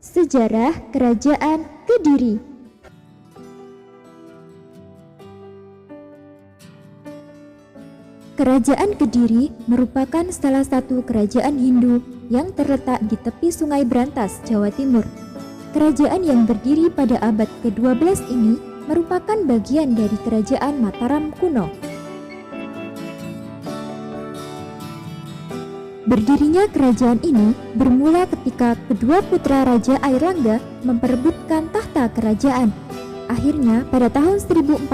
Sejarah Kerajaan Kediri. Kerajaan Kediri merupakan salah satu kerajaan Hindu yang terletak di tepi Sungai Brantas, Jawa Timur. Kerajaan yang berdiri pada abad ke-12 ini merupakan bagian dari Kerajaan Mataram kuno. Berdirinya kerajaan ini bermula ketika kedua putra Raja Airlangga memperebutkan tahta kerajaan. Akhirnya pada tahun 1042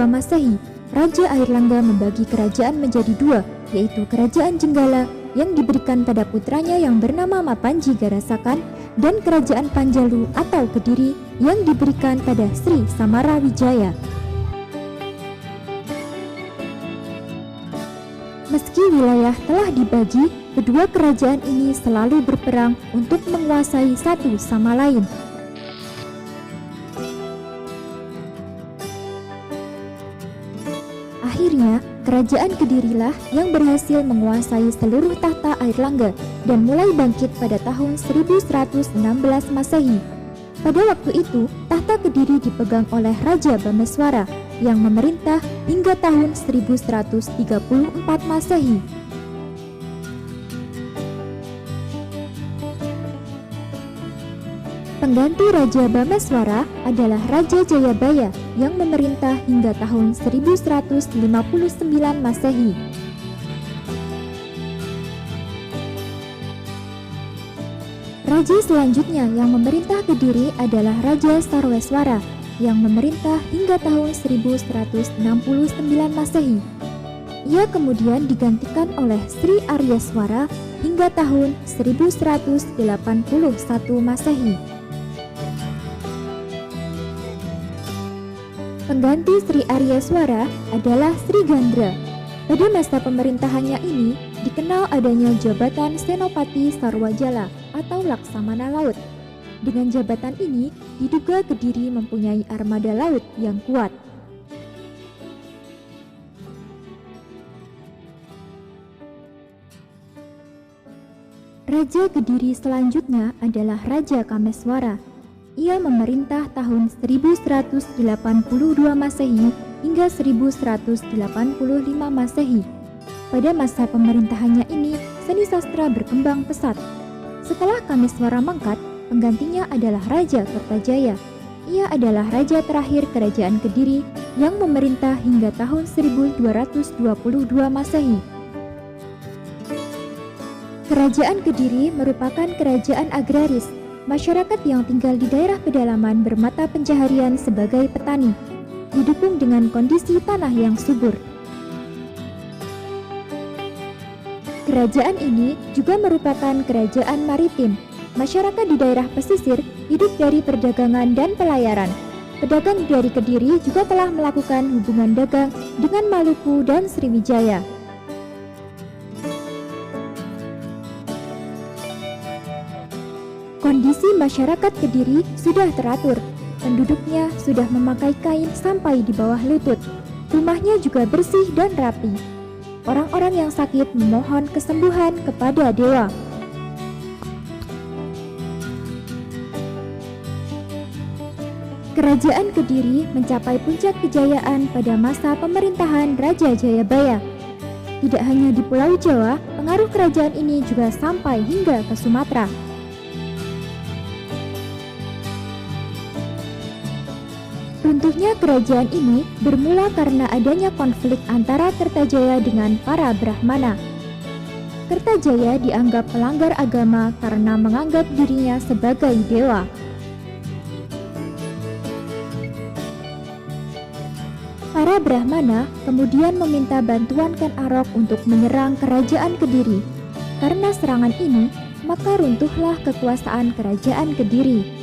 Masehi, Raja Airlangga membagi kerajaan menjadi dua, yaitu Kerajaan Jenggala yang diberikan pada putranya yang bernama Mapanji Garasakan dan Kerajaan Panjalu atau Kediri yang diberikan pada Sri Samarawijaya. Meski wilayah telah dibagi, kedua kerajaan ini selalu berperang untuk menguasai satu sama lain. Akhirnya, Kerajaan Kedirilah yang berhasil menguasai seluruh tahta Airlangga dan mulai bangkit pada tahun 1116 Masehi. Pada waktu itu, tahta Kediri dipegang oleh Raja Bameswara yang memerintah hingga tahun 1134 Masehi. Pengganti Raja Bameswara adalah Raja Jayabaya yang memerintah hingga tahun 1159 Masehi. Raja selanjutnya yang memerintah Kediri adalah Raja Sarweswara yang memerintah hingga tahun 1169 Masehi. Ia kemudian digantikan oleh Sri Aryaswara hingga tahun 1181 Masehi. Pengganti Sri Aryaswara adalah Sri Gandra. Pada masa pemerintahannya ini dikenal adanya jabatan Senopati Sarwajala atau Laksamana Laut. Dengan jabatan ini diduga Kediri mempunyai armada laut yang kuat. Raja Kediri selanjutnya adalah Raja Kameswara. Ia memerintah tahun 1182 Masehi hingga 1185 Masehi. Pada masa pemerintahannya ini, seni sastra berkembang pesat. Setelah Kameswara mangkat, penggantinya adalah Raja Kertajaya. Ia adalah raja terakhir Kerajaan Kediri yang memerintah hingga tahun 1222 Masehi. Kerajaan Kediri merupakan kerajaan agraris. Masyarakat yang tinggal di daerah pedalaman bermata pencaharian sebagai petani, didukung dengan kondisi tanah yang subur. Kerajaan ini juga merupakan kerajaan maritim. Masyarakat di daerah pesisir hidup dari perdagangan dan pelayaran. Pedagang dari Kediri juga telah melakukan hubungan dagang dengan Maluku dan Sriwijaya. Kondisi masyarakat Kediri sudah teratur. Penduduknya sudah memakai kain sampai di bawah lutut. Rumahnya juga bersih dan rapi. Orang-orang yang sakit memohon kesembuhan kepada dewa. Kerajaan Kediri mencapai puncak kejayaan pada masa pemerintahan Raja Jayabaya. Tidak hanya di Pulau Jawa, pengaruh kerajaan ini juga sampai hingga ke Sumatera. Runtuhnya kerajaan ini bermula karena adanya konflik antara Kertajaya dengan para Brahmana. Kertajaya dianggap pelanggar agama karena menganggap dirinya sebagai dewa. Para Brahmana kemudian meminta bantuan Ken Arok untuk menyerang kerajaan Kediri. Karena serangan ini, maka runtuhlah kekuasaan kerajaan Kediri.